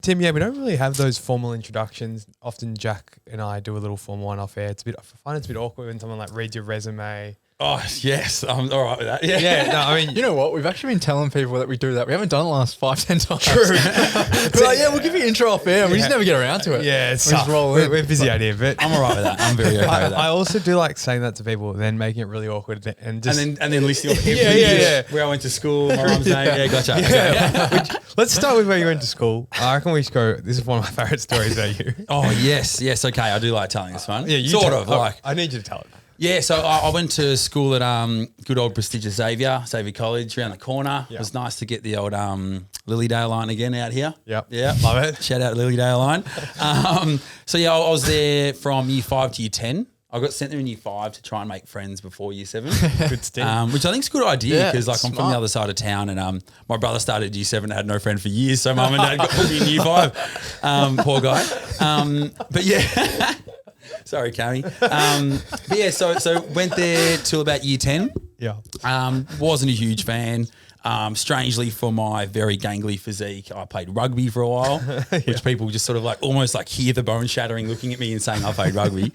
Tim, yeah, we don't really have those formal introductions. Often Jack and I do a little formal one off air. I find it's a bit awkward when someone like reads your resume. Oh, yes. I'm all right with that. Yeah. Yeah, no, I mean, You know what? We've actually been telling people that we do that. We haven't done it the last 5-10 times. True. We're like, yeah, we'll give you intro off air, and we just never get around to it. yeah, it's we just tough. roll in. We're busy out here, but I'm all right with that. I'm very okay with that. I also do like saying that to people, then making it really awkward and just and then listing off every Yeah. where I went to school, my mum's name. Yeah, gotcha. Okay. Let's start with where you went to school. I reckon we should go. This is one of my favourite stories about you. Oh, yes. Okay. I do like telling this one. Yeah, you sort tell- of like. I need you to tell it. Yeah, so I went to school at good old prestigious Xavier College around the corner. Yeah. It was nice to get the old Lilydale line again out here. Yep. Yeah. Love it. Shout out to Lilydale line. So, yeah, I was there from year 5 to year 10. I got sent there in year 5 to try and make friends before year 7. Good stint. Which I think is a good idea Yeah, because like I'm from smart. the other side of town and my brother started year 7 and had no friend for years. So mum and dad got put me in year 5. Poor guy. But yeah. Sorry, Cammy. But yeah, so went there till about year 10. Yeah. Wasn't a huge fan. Strangely, for my very gangly physique, I played rugby for a while, which people just sort of like almost like hear the bone shattering looking at me and saying I played rugby.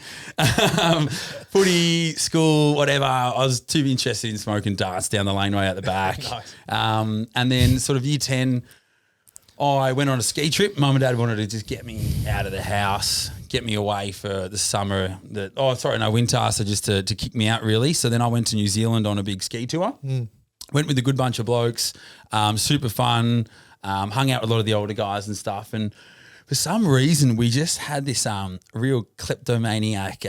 Footy, school, whatever. I was too interested in smoking darts down the laneway at the back. Nice. And then sort of year 10, I went on a ski trip. Mum and Dad wanted to just get me out of the house, get me away for the summer. Winter. So just to kick me out really. So then I went to New Zealand on a big ski tour. Went with a good bunch of blokes, super fun, hung out with a lot of the older guys and stuff. And for some reason, we just had this real kleptomaniac,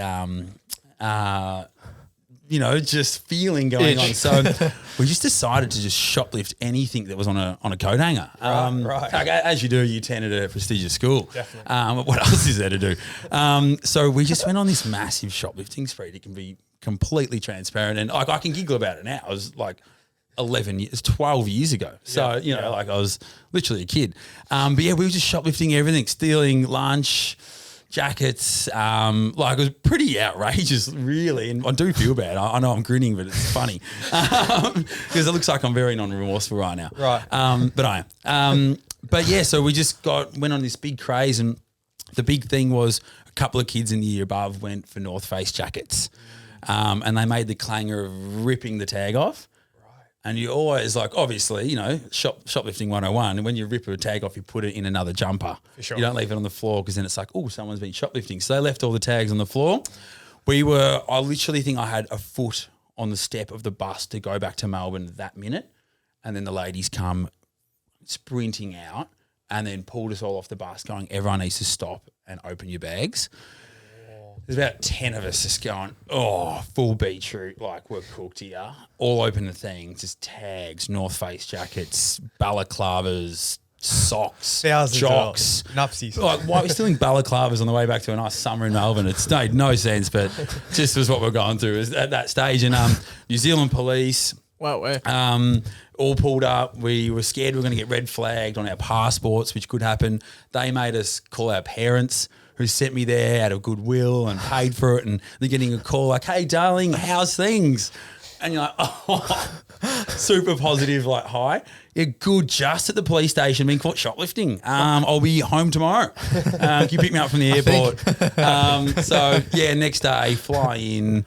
just feeling going on. So we just decided to just shoplift anything that was on a coat hanger. Right. Like, as you do, you tend at a prestigious school. Definitely. What else is there to do? So we just went on this massive shoplifting spree. It can be completely transparent. And I can giggle about it now. I was like 12 years ago. So, I was literally a kid. But yeah, we were just shoplifting everything, stealing lunch, jackets. It was pretty outrageous, really. And I do feel bad. I know I'm grinning, but it's funny because it looks like I'm very non-remorseful right now. Right. But I am. But yeah, so we just went on this big craze, and the big thing was a couple of kids in the year above went for North Face jackets, and they made the clanger of ripping the tag off. And you always obviously, shoplifting 101. And when you rip a tag off, you put it in another jumper. For sure. You don't leave it on the floor because then it's like, oh, someone's been shoplifting. So they left all the tags on the floor. I literally think I had a foot on the step of the bus to go back to Melbourne that minute. And then the ladies come sprinting out and then pulled us all off the bus going, everyone needs to stop and open your bags. There's about 10 of us just going, full beetroot, like we're cooked here. All open the thing, just tags, North Face jackets, balaclavas, socks, Thousands jocks. of nupsies. Like, why are we stealing balaclavas on the way back to a nice summer in Melbourne? It made no sense, but just was what we're going through at that stage. And New Zealand police, Wow. all pulled up. We were scared we were going to get red flagged on our passports, which could happen. They made us call our parents, who sent me there out of goodwill and paid for it, and they're getting a call like, hey, darling, how's things? And you're like, super positive, like, hi. Yeah, good, just at the police station being caught shoplifting. I'll be home tomorrow. Can you pick me up from the airport? So, yeah, next day, fly in.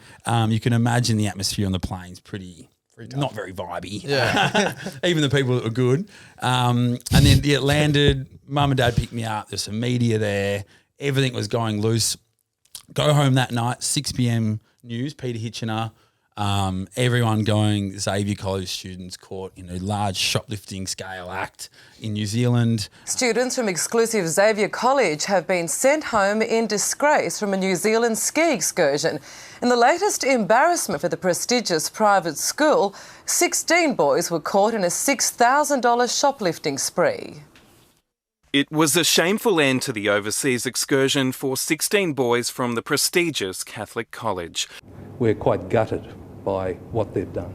You can imagine the atmosphere on the plane's pretty not very vibey. Yeah. Even the people that were good. And then it landed. Mum and Dad picked me up. There's some media there. Everything was going loose. Go home that night, 6 p.m. news, Peter Hitchener, everyone going, Xavier College students caught in a large shoplifting scale act in New Zealand. Students from exclusive Xavier College have been sent home in disgrace from a New Zealand ski excursion. In the latest embarrassment for the prestigious private school, 16 boys were caught in a $6,000 shoplifting spree. It was a shameful end to the overseas excursion for 16 boys from the prestigious Catholic college. We're quite gutted by what they've done.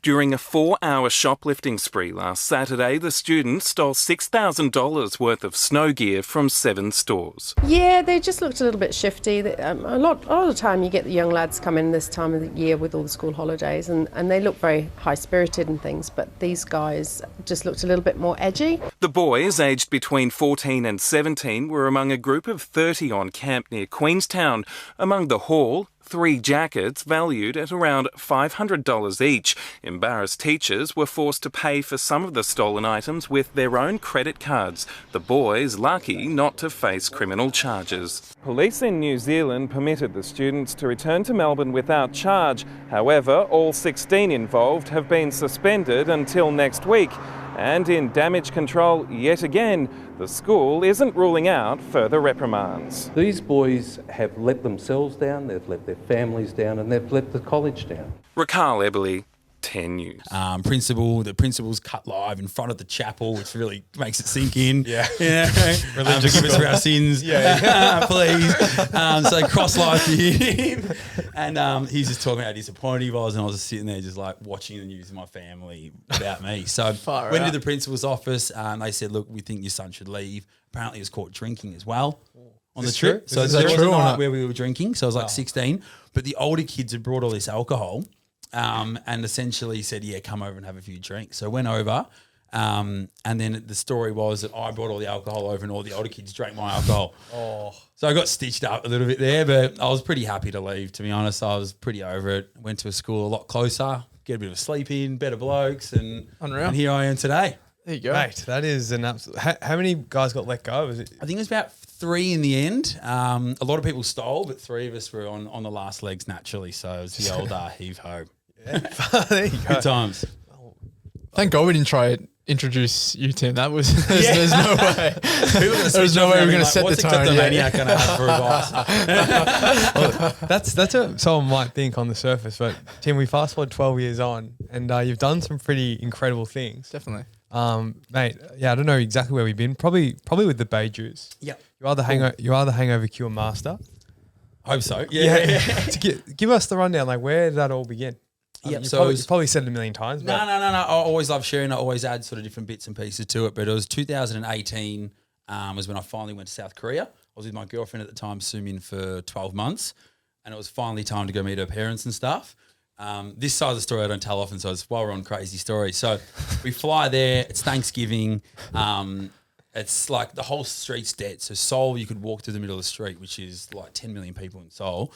During a 4-hour shoplifting spree last Saturday, the students stole $6,000 worth of snow gear from 7 stores. Yeah, they just looked a little bit shifty. A lot of the time you get the young lads come in this time of the year with all the school holidays and they look very high-spirited and things, but these guys just looked a little bit more edgy. The boys, aged between 14 and 17, were among a group of 30 on camp near Queenstown. Among the haul, 3 jackets valued at around $500 each. Embarrassed teachers were forced to pay for some of the stolen items with their own credit cards. The boys lucky not to face criminal charges. Police in New Zealand permitted the students to return to Melbourne without charge. However, all 16 involved have been suspended until next week. And in damage control yet again, the school isn't ruling out further reprimands. These boys have let themselves down, they've let their families down, and they've let the college down. Rakarl Eberle, 10 News. The principal's cut live in front of the chapel, which really makes it sink in. Yeah. Forgive us for our sins. Please. So they cross live to him. And he's just talking about how disappointed he was. And I was just sitting there just like watching the news with my family about me. So went to the principal's office. They said, look, we think your son should leave. Apparently he was caught drinking as well on the trip. So there was a night where we were drinking. So I was like 16. But the older kids had brought all this alcohol. And essentially said, yeah, come over and have a few drinks. So I went over, and then the story was that I brought all the alcohol over and all the older kids drank my alcohol. So I got stitched up a little bit there, but I was pretty happy to leave, to be honest. I was pretty over it. Went to a school a lot closer, get a bit of a sleep in, better blokes, and here I am today. There you go. Mate, that is an absolute... How many guys got let go? Was it? I think it was about 3 in the end. A lot of people stole, but 3 of us were on the last legs naturally. So it was the old heave-ho. Yeah. There you go. Good times. Thank God we didn't try to introduce you, Tim. That was there's no way. There's no way we're going to set the tone. What's a kleptomaniac going to have for advice? That's what someone might think on the surface, but Tim, we fast forward 12 years on, and you've done some pretty incredible things. Definitely. Mate, yeah, I don't know exactly where we've been. Probably with the BaeJuice. Yep. You are the hangover cure master. Hope so. Yeah. Give us the rundown. Like, where did that all begin? Yep. You've probably said it a million times. No. I always love sharing. I always add sort of different bits and pieces to it. But it was 2018 was when I finally went to South Korea. I was with my girlfriend at the time, Sumin, for 12 months. And it was finally time to go meet her parents and stuff. This side of the story I don't tell often, so it's while we're on crazy stories. So we fly there. It's Thanksgiving. It's like the whole street's dead. So Seoul, you could walk through the middle of the street, which is like 10 million people in Seoul.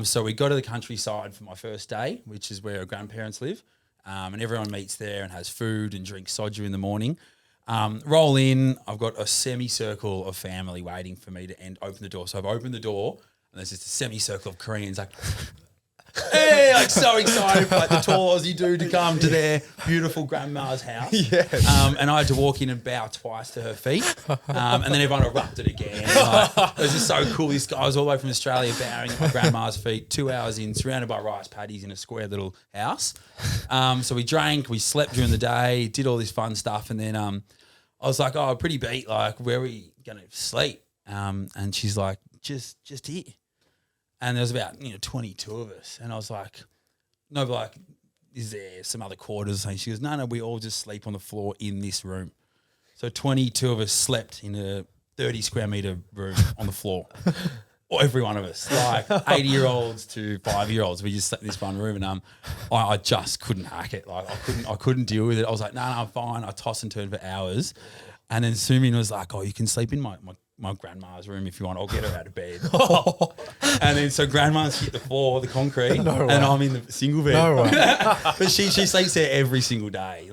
So we go to the countryside for my first day, which is where our grandparents live, and everyone meets there and has food and drinks soju in the morning. Roll in, I've got a semicircle of family waiting for me to open the door. So I've opened the door, and there's just a semicircle of Koreans like, hey, like so excited for like the tall Aussie dude to come to their beautiful grandma's house. Yes. And I had to walk in and bow twice to her feet. And then everyone erupted again. Like, it was just so cool. This guy was all the way from Australia bowing at my grandma's feet, 2 hours in, surrounded by rice paddies in a square little house. So we drank, we slept during the day, did all this fun stuff. And then I was like, oh, pretty beat. Like, where are we going to sleep? And she's like, just here. And there was about 22 of us, and I was like, "No, but like, is there some other quarters?" And she goes, "No, we all just sleep on the floor in this room." So 22 of us slept in a 30 square meter room on the floor. Or every one of us, like 80-year-olds to 5-year-olds, we just slept in this one room, and I just couldn't hack it. Like I couldn't deal with it. I was like, "No, I'm fine." I tossed and turned for hours, and then Sumin was like, "Oh, you can sleep in my grandma's room if you want. I'll get her out of bed." And then so grandma's hit the floor, the concrete, and I'm in the single bed. No way. But she sleeps there every single day.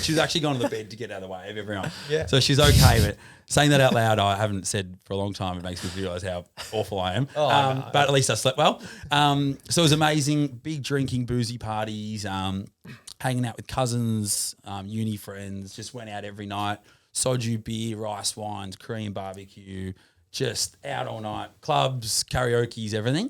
She's actually gone to the bed to get out of the way of everyone. Yeah. So she's okay. But saying that out loud, I haven't said for a long time. It makes me realise how awful I am. But at least I slept well. So it was amazing. Big drinking, boozy parties, hanging out with cousins, uni friends. Just went out every night. Soju, beer, rice wines, Korean barbecue, just out all night, clubs, karaoke's, everything.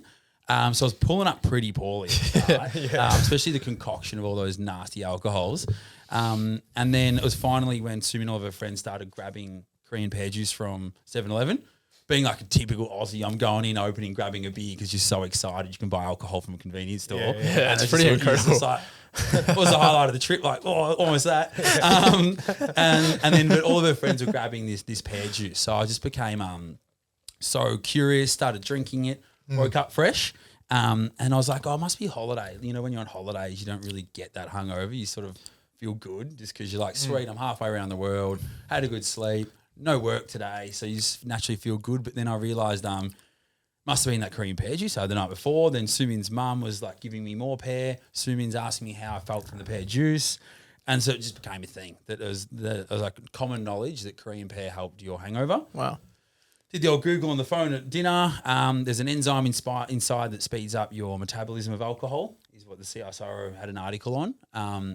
So I was pulling up pretty poorly, especially the concoction of all those nasty alcohols. And then it was finally when Sumin and all of her friends started grabbing Korean BaeJuice from 7-Eleven. being like a typical Aussie, I'm going in, opening, grabbing a beer because you're so excited you can buy alcohol from a convenience store. Yeah, and it's pretty incredible. It's like, what was the highlight of the trip? Like, oh, almost that. And then, but all of her friends were grabbing this BaeJuice. So I just became so curious, started drinking it, woke up fresh. And I was like, oh, it must be a holiday. You know, when you're on holidays, you don't really get that hungover. You sort of feel good just because you're like, sweet, I'm halfway around the world, had a good sleep, no work today. So you just naturally feel good. But then I realised must have been that Korean pear juice the night before. Then Sumin's mum was like giving me more pear. Sumin's asking me how I felt from the pear juice. And so it just became a thing that it was like common knowledge that Korean pear helped your hangover. Wow. Did the old Google on the phone at dinner. There's an enzyme inside that speeds up your metabolism of alcohol, is what the CSIRO had an article on.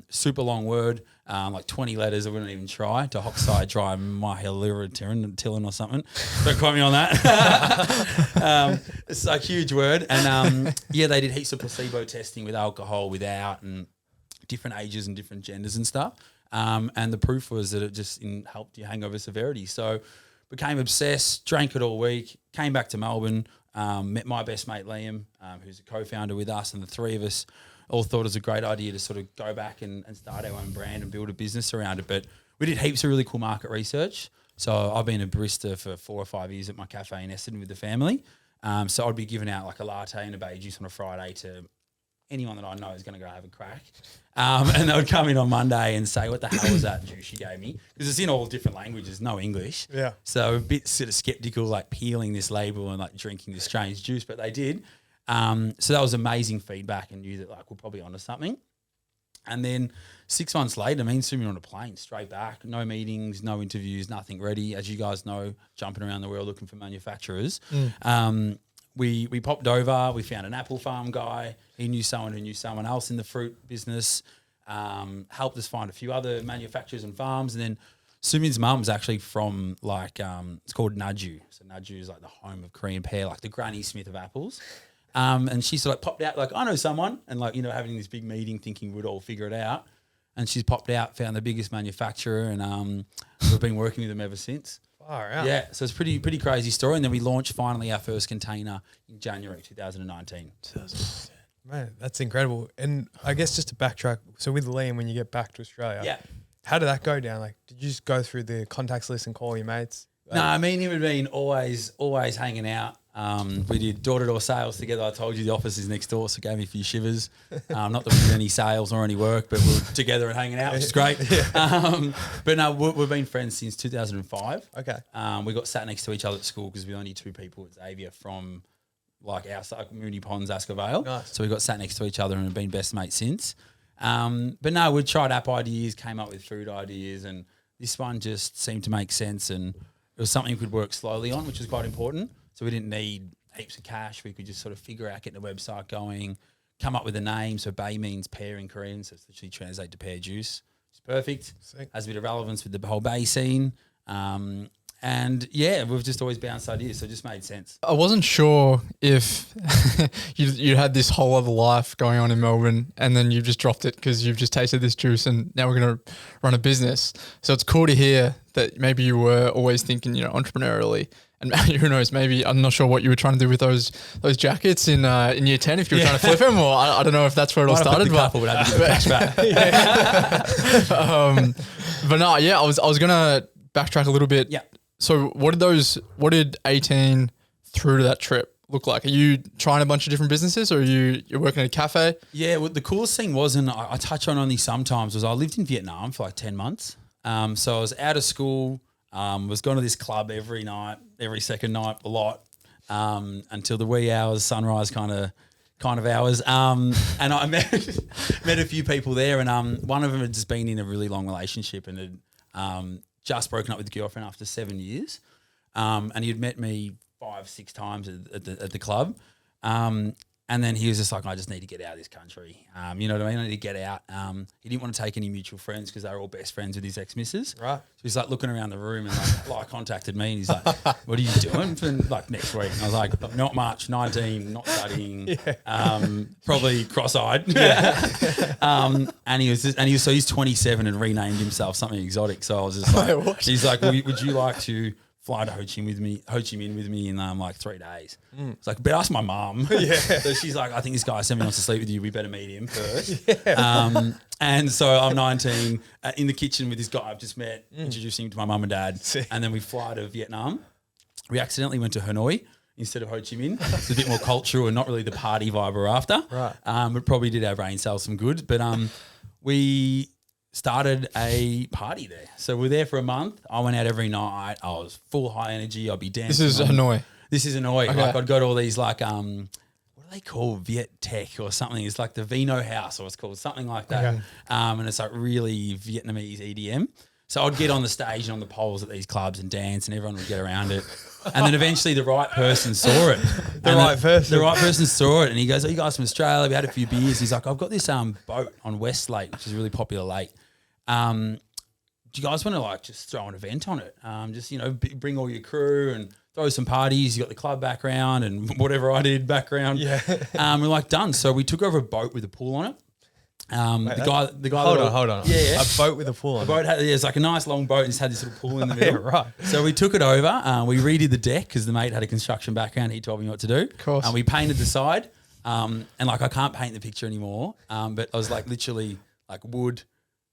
Super long word, like 20 letters. I wouldn't even try. Deoxyribonucleic or something. Don't quote me on that. It's a huge word. And they did heaps of placebo testing with alcohol, without, and different ages and different genders and stuff. And the proof was that it just helped your hangover severity. So became obsessed, drank it all week, came back to Melbourne, met my best mate Liam, who's a co-founder with us, and the three of us all thought it was a great idea to sort of go back and start our own brand and build a business around it. But we did heaps of really cool market research. So I've been a barista for 4 or 5 years at my cafe in Essendon with the family. So I'd be giving out like a latte and a BaeJuice on a Friday to anyone that I know is going to go have a crack. And they would come in on Monday and say, what the hell was that juice you gave me? Because it's in all different languages, no English. Yeah. So a bit sort of skeptical, like peeling this label and like drinking this strange juice, but they did. So that was amazing feedback, and knew that like we're probably onto something. And then 6 months later, me and Sumi on a plane straight back, no meetings, no interviews, nothing ready. As you guys know, jumping around the world looking for manufacturers. We popped over, we found an apple farm guy. He knew someone who knew someone else in the fruit business, helped us find a few other manufacturers and farms. And then Sumin's mum's actually from like, it's called Naju. So Naju is like the home of Korean pear, like the Granny Smith of apples. And she sort of popped out like, I know someone. And like, you know, having this big meeting thinking we'd all figure it out. And she's popped out, found the biggest manufacturer, and we've been working with them ever since. Far out. Yeah, so it's pretty crazy story. And then we launched finally our first container in January 2019. Man, that's incredible. And I guess just to backtrack, so with Liam, when you get back to Australia, how did that go down? Like, did you just go through the contacts list and call your mates? No, I mean, him had been always hanging out. We did door-to-door sales together. I told you the office is next door, so it gave me a few shivers. Not that we did any sales or any work, but we were together and hanging out, which is great. But no, we've been friends since 2005. Okay. We got sat next to each other at school because we're only 2 people at Xavier from like our Mooney Ponds, Asker Vale. Nice. So we got sat next to each other and have been best mates since. But no, we tried app ideas, came up with food ideas, and this one just seemed to make sense, and it was something we could work slowly on, which was quite important. So we didn't need heaps of cash. We could just sort of figure out, get the website going, come up with a name. So Bae means pear in Korean, so it's literally translate to BaeJuice. It's perfect. Sick. Has a bit of relevance with the whole Bae scene. And yeah, we've just always bounced ideas, so it just made sense. I wasn't sure if you had this whole other life going on in Melbourne and then you just dropped it because you've just tasted this juice and now we're going to run a business. So it's cool to hear that maybe you were always thinking, you know, entrepreneurially. And who knows, maybe, I'm not sure what you were trying to do with those jackets in year 10, if you were trying to flip them, or I don't know if that's where it all started. But no, yeah, I was going to backtrack a little bit. Yeah. So what did 18 through to that trip look like? Are you trying a bunch of different businesses, or you're working at a cafe? Yeah, well, the coolest thing was, and I touch on only sometimes, was I lived in Vietnam for like 10 months. So I was out of school, was going to this club every night, every second night, a lot, until the wee hours, sunrise kind of hours. And I met a few people there, and one of them had just been in a really long relationship and had just broken up with a girlfriend after 7 years. And he'd met me 5-6 times at the club. And then he was just like, I just need to get out of this country. You know what I mean? I need to get out. He didn't want to take any mutual friends because they were all best friends with his ex-missus. Right. So he's like looking around the room and like contacted me, and he's like, what are you doing for like next week? And I was like, not much, 19, not studying, probably cross-eyed. And he's 27 and renamed himself something exotic. So I was just like, he's like, would you like to fly to Ho Chi Minh with me in like 3 days. It's like, but ask my mum. So she's like, I think this guy sent me wants to sleep with you. We better meet him first. And so I'm 19 in the kitchen with this guy I've just met, introducing him to my mum and dad. And then we fly to Vietnam. We accidentally went to Hanoi instead of Ho Chi Minh. It's a bit more cultural and not really the party vibe we're after. Right. It probably did our brain cells some good. But we started a party there. So we're there for a month. I went out every night. I was full high energy. I'd be dancing. This is Hanoi. This is Hanoi. Okay. Like I'd go to all these like what do they call Viet Tech or something? It's like the Vino House or it's called something like that. Okay. And it's like really Vietnamese EDM. So I'd get on the stage and on the poles at these clubs and dance, and everyone would get around it. And then eventually the right person saw it. The right person saw it, and he goes, "Oh, you guys from Australia? We had a few beers." He's like, "I've got this boat on West Lake, which is a really popular lake. Do you guys want to like just throw an event on it? Just bring all your crew and throw some parties. You got the club background and whatever I did background. Yeah. We're like done. So we took over a boat with a pool on it. The guy. Hold on. Yeah. A boat with a pool on The boat had, it's like a nice long boat and it's had this little pool in the middle. Yeah, right. So we took it over. We redid the deck because the mate had a construction background. He told me what to do. Of course. And we painted the side. And like I can't paint the picture anymore. But I was like literally like wood,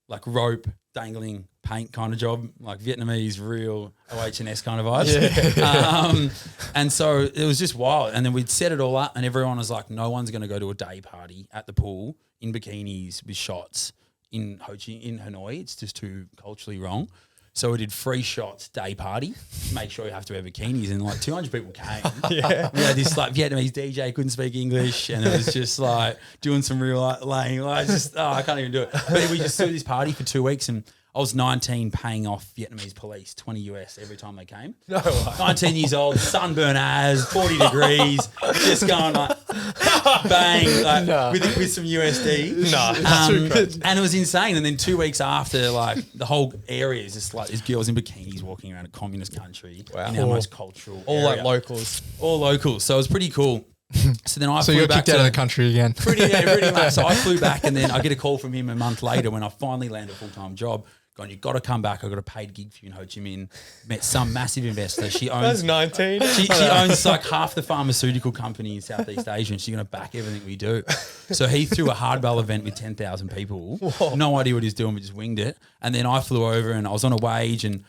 like rope, dangling, paint kind of job, like Vietnamese real OH&S kind of vibes. Yeah. And so it was just wild. And then we'd set it all up and everyone was like, no one's going to go to a day party at the pool in bikinis with shots in Hanoi. It's just too culturally wrong. So we did free shots, day party, make sure you have to wear bikinis, and like 200 people came. Yeah. We had this like Vietnamese DJ, couldn't speak English, and it was just like doing some real lame, I can't even do it. But we just threw this party for 2 weeks, and I was 19 paying off Vietnamese police, 20 US every time they came. No way. 19 years old, sunburn as, 40 degrees, just going like bang, like with some USD. And it was insane. And then 2 weeks after, like the whole area is just like these girls in bikinis walking around a communist country in our most cultural All area. like locals. All locals. So it was pretty cool. So then I So flew you're back kicked out of the country again. Pretty much. So I flew back and then I get a call from him a month later when I finally landed a full-time job. Going, you've got to come back. I've got a paid gig for you in Ho Chi Minh. Met some massive investor. She I was owns 19. she owns like half the pharmaceutical company in Southeast Asia, and she's going to back everything we do. So he threw a hardball event with 10,000 people. Whoa. No idea what he's doing, but just winged it. And then I flew over and I was on a wage, and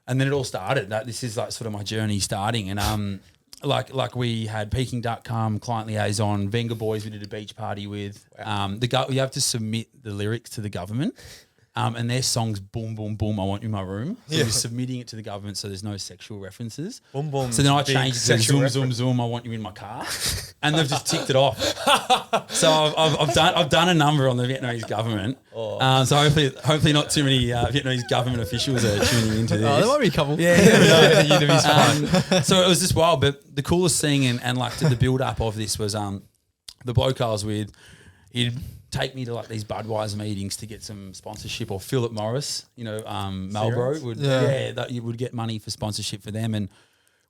then it all started. This is like sort of my journey starting. And like we had Peking Duck come, client liaison, Venga Boys we did a beach party with. You have to submit the lyrics to the government. And their song's boom, boom, boom, I want you in my room. So you're submitting it to the government so there's no sexual references. Boom, boom. So then I changed it to zoom, reference. zoom, zoom, I want you in my car. And they've just ticked it off. So I've done a number on the Vietnamese government. So hopefully not too many Vietnamese government officials are tuning into this. Oh, there might be a couple. So it was just wild. But the coolest thing and like the build up of this was the bloke I was with, he'd take me to like these Budweiser meetings to get some sponsorship, or Philip Morris, Marlboro would you would get money for sponsorship for them, and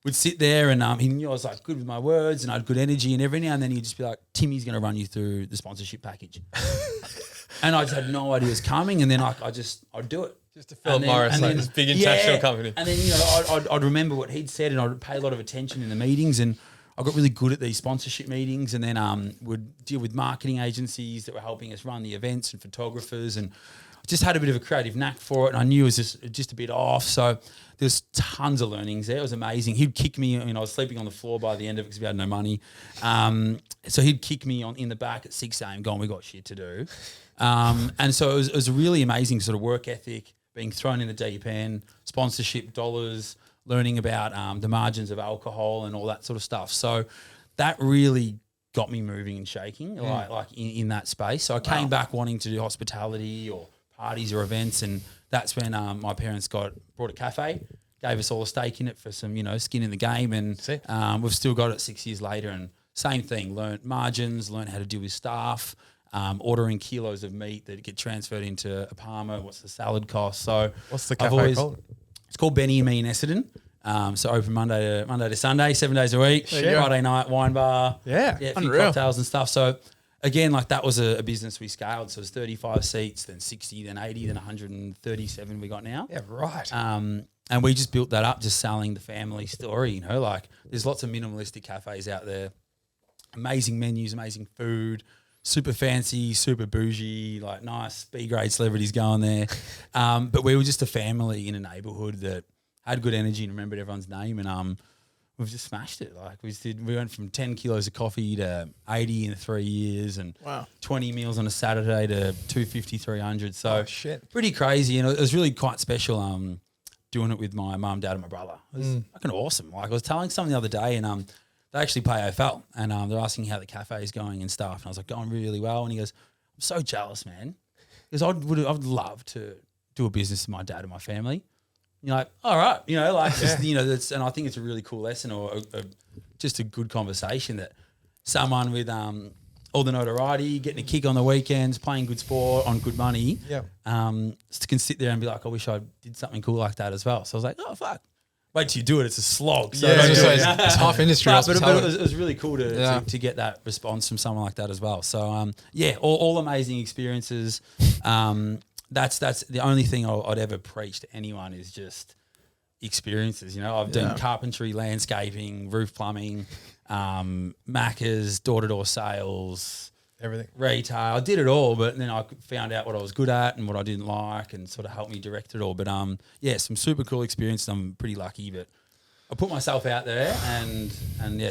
would sit there and he knew I was like good with my words and I had good energy, and every now and then he'd just be like, Timmy's going to run you through the sponsorship package. And I just had no idea it was coming, and then I'd do it. Just to Philip Morris, like this big international company. And then I'd remember what he'd said, and I'd pay a lot of attention in the meetings, and I got really good at these sponsorship meetings, and then would deal with marketing agencies that were helping us run the events and photographers, and I just had a bit of a creative knack for it, and I knew it was just a bit off. So there was tons of learnings there. It was amazing. He'd kick me. I was sleeping on the floor by the end of it because we had no money. So he'd kick me in the back at 6 a.m. going, we got shit to do. And so it was a really amazing sort of work ethic, being thrown in the deep end, sponsorship dollars, learning about the margins of alcohol and all that sort of stuff. So that really got me moving and shaking, like in that space. So I came back wanting to do hospitality or parties or events, and that's when my parents brought a cafe, gave us all a stake in it for some, skin in the game, and we've still got it 6 years later. And same thing, learned margins, learned how to deal with staff, ordering kilos of meat that get transferred into a Parma. What's the salad cost? So what's the cafe called? It's called Benny and Me in Essendon. So open Monday to Sunday, 7 days a week. Friday night, wine bar. Yeah, a few cocktails and stuff. So again, like that was a business we scaled. So it was 35 seats, then 60, then 80, then 137 we got now. Yeah, right. And we just built that up, just selling the family story, you know, like there's lots of minimalistic cafes out there, amazing menus, amazing food, super fancy, super bougie, like nice B-grade celebrities going there. But we were just a family in a neighbourhood that had good energy and remembered everyone's name, and we've just smashed it. Like we went from 10 kilos of coffee to 80 in 3 years, and 20 meals on a Saturday to 250, 300. So pretty crazy, and it was really quite special. Doing it with my mum, dad, and my brother. It was fucking awesome. Like I was telling someone the other day, and they actually play AFL, and they're asking how the cafe is going and stuff. And I was like, going really well. And he goes, I'm so jealous, man, because I would love to do a business with my dad and my family. And you're like, all right, you know, like just, you know, that's, and I think it's a really cool lesson, or just a good conversation that someone with all the notoriety, getting a kick on the weekends, playing good sport on good money, can sit there and be like, I wish I did something cool like that as well. So I was like, oh fuck, wait till you do it. It's a slog. So it's half industry. But it was really cool to get that response from someone like that as well. So all amazing experiences. That's the only thing I'd ever preach to anyone is just experiences. You know, I've done carpentry, landscaping, roof plumbing, Macca's, door-to-door sales, everything, retail. I did it all, but then I found out what I was good at and what I didn't like, and sort of helped me direct it all. But some super cool experiences. I'm pretty lucky, but I put myself out there, and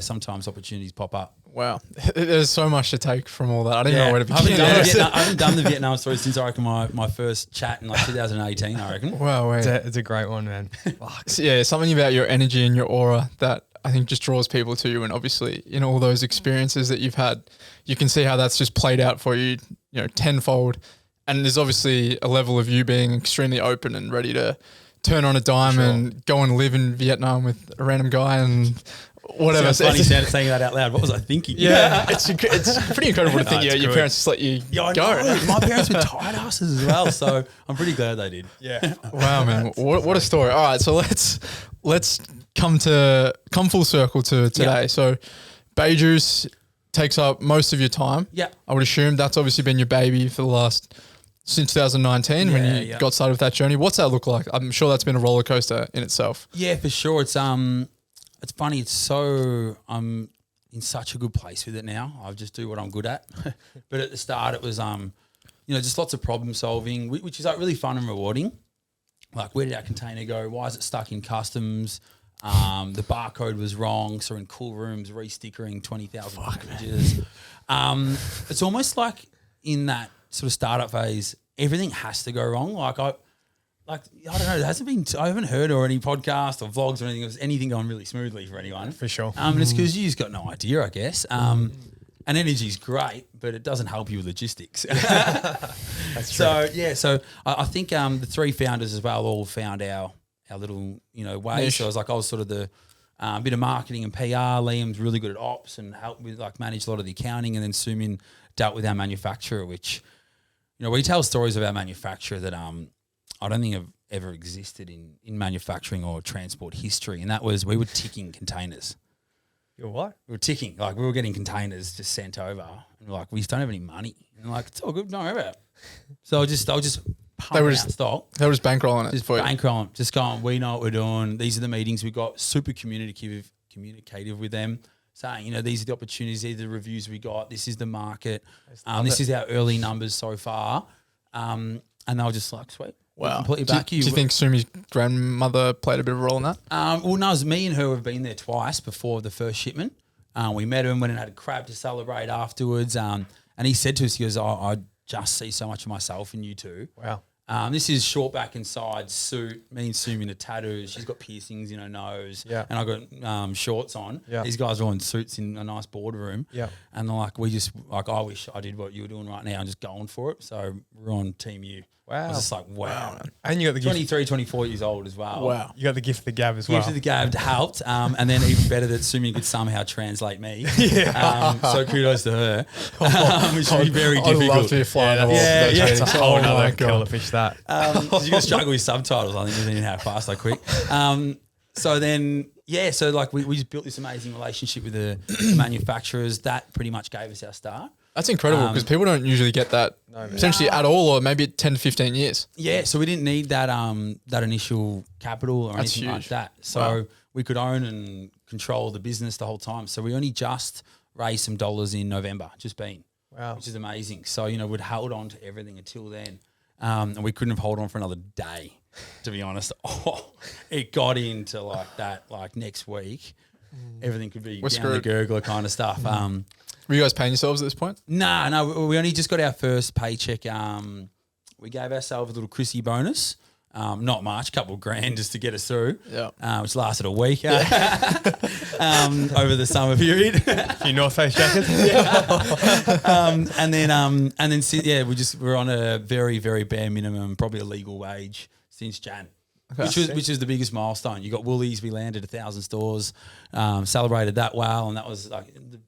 sometimes opportunities pop up. Wow, there's so much to take from all that. I didn't know where to begin. I haven't done the Vietnam story since I reckon my first chat in like 2018. I reckon. Wow, it's a great one, man. Something about your energy and your aura that I think just draws people to you, and obviously in all those experiences that you've had, you can see how that's just played out for you, you know, tenfold. And there's obviously a level of you being extremely open and ready to turn on a dime and go and live in Vietnam with a random guy and whatever. It's funny saying that out loud. What was I thinking? Yeah, it's pretty incredible to think your parents just let you go. My parents were tight asses as well, so I'm pretty glad they did. Yeah. Wow, man, what a story. All right, so let's come full circle to today. Yeah. So BaeJuice takes up most of your time. Yeah. I would assume that's obviously been your baby for the last since 2019 when you got started with that journey. What's that look like? I'm sure that's been a roller coaster in itself. Yeah, for sure. It's funny. It's so I'm in such a good place with it now. I just do what I'm good at. But at the start, it was just lots of problem solving, which is like really fun and rewarding. Like, where did our container go? Why is it stuck in customs? The barcode was wrong, so in cool rooms, re-stickering 20,000 packages. It's almost like in that sort of startup phase, everything has to go wrong. I don't know. I haven't heard or any podcast or vlogs or anything going really smoothly for anyone. For sure. And it's because you just got no idea, I guess. And energy's great, but it doesn't help you with logistics. That's true. So I think the three founders as well all found our little way. Niche. So I was sort of the bit of marketing and PR. Liam's really good at ops and helped with manage a lot of the accounting, and then Sumin dealt with our manufacturer, which we tell stories of our manufacturer that I don't think have ever existed in manufacturing or transport history, and that was we were ticking containers. You're what? We were ticking, we were getting containers just sent over, and we're like, we just don't have any money. And it's all good, don't worry about it. So I'll just pump out stock. They were just bankrolling it. Just bankrolling, just going, we know what we're doing. These are the meetings we got, super communicative with them, saying, these are the opportunities, these are the reviews we got, this is the market, this is our early numbers so far. And they were just like, sweet. Wow. Completely back you. Do you think Sumi's grandmother played a bit of a role in that? Well, no, it was me and her have been there twice before the first shipment. We met him, went and had a crab to celebrate afterwards. And he said to us, he goes, I just see so much of myself in you two. Wow. This is short back and side suit, me and Sumi in a tattoo. She's got piercings in her nose. Yeah. And I got shorts on. Yeah. These guys are all in suits in a nice boardroom. Yeah. And they're like, I wish I did what you were doing right now and just going for it. So we're on Team U. Wow. I was just like, wow. And you got the 23, 24 years old as well. Wow. You got the gift of the gab as well. Gift of the gab helped. And then even better that Sumi could somehow translate me. So kudos to her. Which would be very difficult. I'd love to be flying off. It's a whole nother God. killer fish that. You're going to struggle with subtitles, I think, depending on how fast I quick. So then, we just built this amazing relationship with the manufacturers. That pretty much gave us our start. That's incredible because people don't usually get that essentially at all, or maybe 10 to 15 years. Yeah, so we didn't need that that initial capital or anything like that. So we could own and control the business the whole time. So we only just raised some dollars in November, which is amazing. So, we'd held on to everything until then. And we couldn't have held on for another day, to be honest. It got into like next week. Everything could be down the gurgler kind of stuff. Were you guys paying yourselves at this point? No, we only just got our first paycheck. We gave ourselves a little Chrissy bonus. Not much, a couple of grand just to get us through. Yeah. Which lasted a week over the summer period. Your North Face jackets. And then we're on a very, very bare minimum, probably a legal wage since Jan. Okay. Which is the biggest milestone. You got Woolies, we landed 1,000 stores, celebrated that well, and that was like the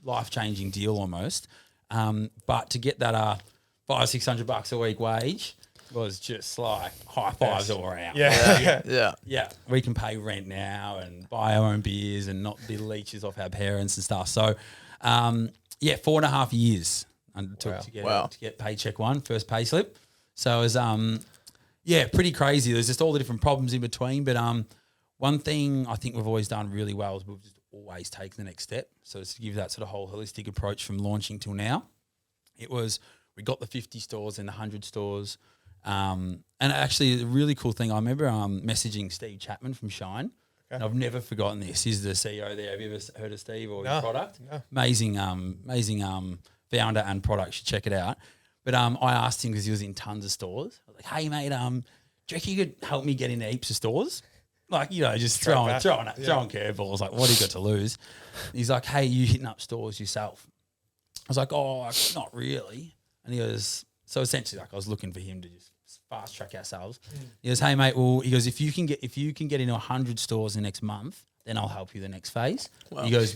life-changing deal almost. But to get that $500-600 a week wage was just like high fives all around. Yeah. We can pay rent now and buy our own beers and not be leeches off our parents and stuff. So, 4.5 years took to get paycheck one, first pay slip. So it was pretty crazy. There's just all the different problems in between. But one thing I think we've always done really well is we've just always taken the next step. So to give that sort of whole holistic approach from launching till now, we got the 50 stores and the 100 stores. And actually a really cool thing, I remember messaging Steve Chapman from Shine. Okay. And I've never forgotten this. He's the CEO there. Have you ever heard of Steve or his product? No. Amazing founder and product. You should check it out. But I asked him because he was in tons of stores. I was like, hey, mate, do you reckon you could help me get into heaps of stores? Like, just throwing curveballs. Like, what do you got to lose? He's like, hey, you hitting up stores yourself? I was like, not really. And he goes, so essentially, like, I was looking for him to just fast track ourselves. He goes, hey, mate, well, he goes, if you can get into 100 stores the next month, then I'll help you the next phase. Wow. He goes,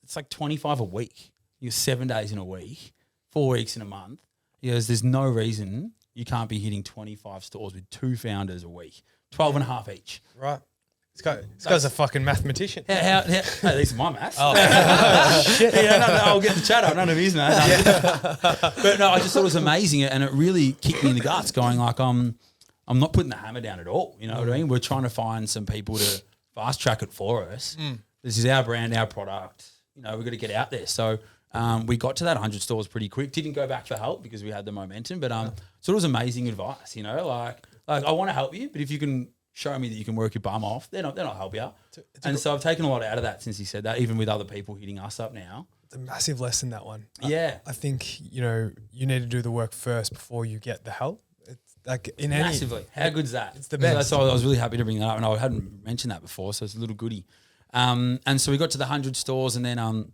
it's like 25 a week. He goes, 7 days in a week, 4 weeks in a month. He goes, there's no reason you can't be hitting 25 stores with 2 founders a week, 12 and a half each. Right. This guy's a fucking mathematician. Hey, these are my maths. Shit. I'll get the chat out. None of his maths. But no, I just thought it was amazing, and it really kicked me in the guts going like, I'm not putting the hammer down at all. You know what I mean? We're trying to find some people to fast track it for us. This is our brand, our product. We've got to get out there. So we got to that 100 stores pretty quick. Didn't go back for help because we had the momentum, but so it was amazing advice. Like I want to help you, but if you can show me that you can work your bum off, then I'll help you. So I've taken a lot out of that since he said that, even with other people hitting us up now. It's a massive lesson, that one. Yeah. I think, you need to do the work first before you get the help. It's like massively. How good's that? It's the best. So I was really happy to bring that up, and I hadn't mentioned that before, so it's a little goodie. And so we got to the 100 stores, and then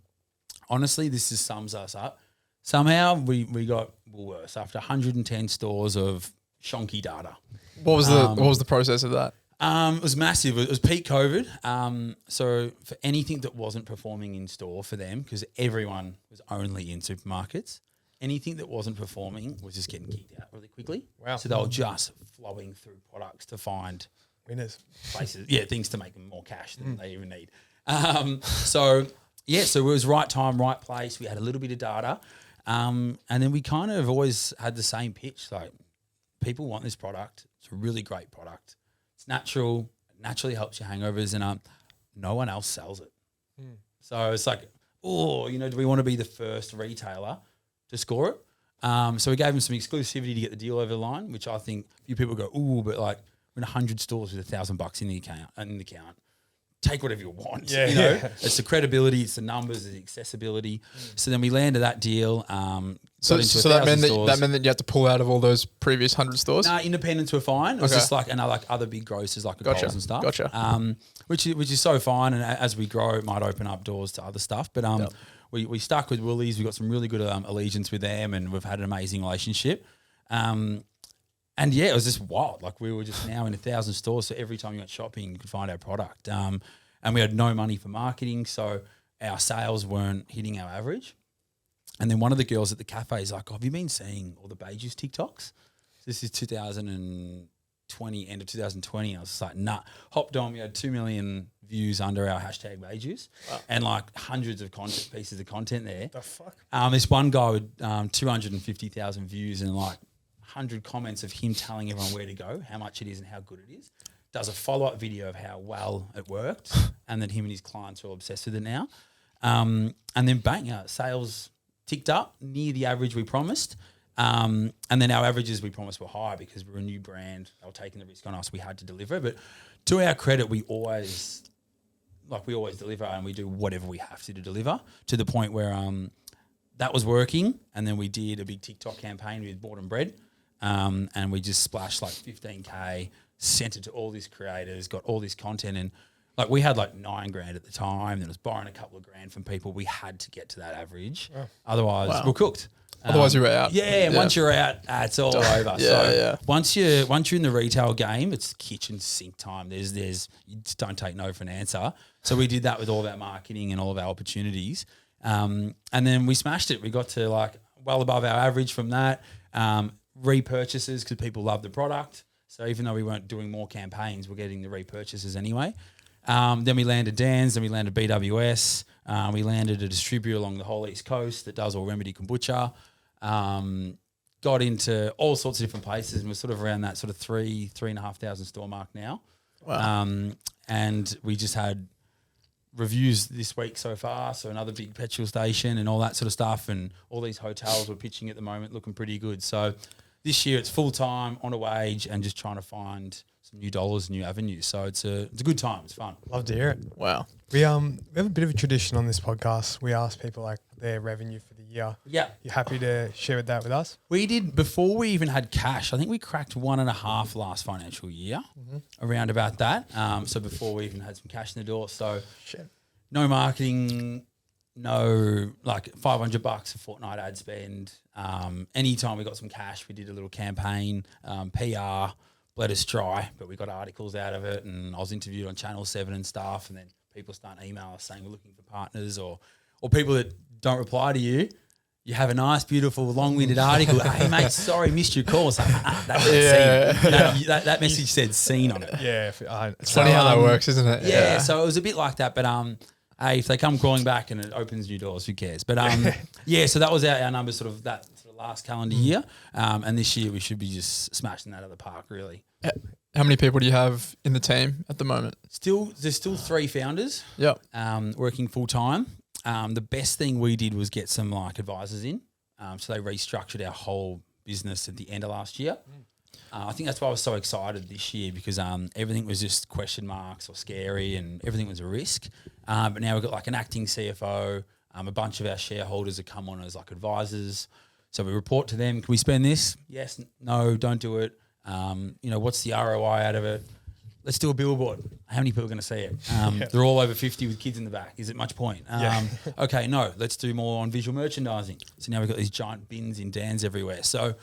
honestly, this just sums us up. Somehow we got Woolworths after 110 stores of shonky data. What was the process of that? It was massive. It was peak COVID. So for anything that wasn't performing in store for them, because everyone was only in supermarkets, anything that wasn't performing was just getting kicked out really quickly. Wow. So they were just flowing through products to find winners, places, things to make them more cash than they even need. So it was right time, right place. We had a little bit of data. And then we kind of always had the same pitch. Like, people want this product. It's a really great product. It's natural. It naturally helps your hangovers, and no one else sells it. So it's like, do we want to be the first retailer to score it? So we gave them some exclusivity to get the deal over the line, which I think a few people go, but like, we're in 100 stores with $1,000 in the account. Take whatever you want. It's the credibility, it's the numbers, it's the accessibility. So then we landed that deal. So that meant that you had to pull out of all those previous 100 stores? No, independents were fine. It was just like, like other big grocers like Coles and stuff. Gotcha. Which is so fine, and as we grow, it might open up doors to other stuff. But we stuck with Woolies. We got some really good allegiance with them, and we've had an amazing relationship. And it was just wild. Like, we were just now in 1,000 stores, so every time you went shopping, you could find our product. And we had no money for marketing, so our sales weren't hitting our average. And then one of the girls at the cafe is like, have you been seeing all the BaeJuice TikToks? This is 2020, end of 2020. I was just like, nah. Hopped on, we had 2 million views under our hashtag BaeJuice, and like hundreds of pieces of content there. The fuck? This one guy with 250,000 views and like 100 comments of him telling everyone where to go, how much it is and how good it is. Does a follow-up video of how well it worked, and then him and his clients are all obsessed with it now. And then bang, sales ticked up near the average we promised. And then our averages we promised were high because we're a new brand. They were taking the risk on us. We had to deliver. But to our credit, we always deliver, and we do whatever we have to deliver, to the point where that was working. And then we did a big TikTok campaign with Board and Bread. And we just splashed like 15K, sent it to all these creators, got all this content, and like we had like $9,000 at the time. Then it was borrowing a couple of grand from people. We had to get to that average, otherwise we're cooked. Otherwise, you were out. Yeah, and once you're out, it's all over. Once you're in the retail game, it's kitchen sink time. There's you just don't take no for an answer. So we did that with all of our marketing and all of our opportunities, and then we smashed it. We got to like well above our average from that. Repurchases because people love the product. So even though we weren't doing more campaigns, we're getting the repurchases anyway. Then we landed Dan's, then we landed BWS. We landed a distributor along the whole East Coast that does all remedy kombucha. Got into all sorts of different places, and we're sort of around that sort of 3,500 store mark now. Wow. And we just had reviews this week so far, so another big petrol station and all that sort of stuff, and all these hotels we're pitching at the moment looking pretty good. So this year it's full time, on a wage, and just trying to find some new dollars, new avenues. So it's a good time. It's fun. Love to hear it. Wow. We have a bit of a tradition on this podcast. We ask people like their revenue for the year. Yeah. You happy to share that with us? We did before we even had cash. I think we cracked 1.5 last financial year, around about that. So before we even had some cash in the door. So no marketing, no like $500 a fortnight ad spend. Anytime we got some cash, we did a little campaign, PR, bled us dry, but we got articles out of it, and I was interviewed on Channel 7 and stuff, and then people start emailing us saying we're looking for partners, or people that don't reply to you. You have a nice, beautiful, long-winded article. Hey, mate, sorry, missed your call. So, that message said "seen" on it. Yeah. It's funny how that works, isn't it? Yeah, so it was a bit like that, but hey, if they come crawling back and it opens new doors, who cares? But so that was our numbers sort of last calendar year, and this year we should be just smashing that out of the park, really. How many people do you have in the team at the moment? There's still 3 founders. Yep. Working full time. The best thing we did was get some like advisors in. So they restructured our whole business at the end of last year. I think that's why I was so excited this year, because everything was just question marks or scary, and everything was a risk. But now we've got like an acting CFO. A bunch of our shareholders have come on as like advisors. So we report to them. Can we spend this? Yes. No. Don't do it. What's the ROI out of it? Let's do a billboard. How many people are going to see it? They're all over 50 with kids in the back. Is it much point? Okay, no. Let's do more on visual merchandising. So now we've got these giant bins in Dan's everywhere. So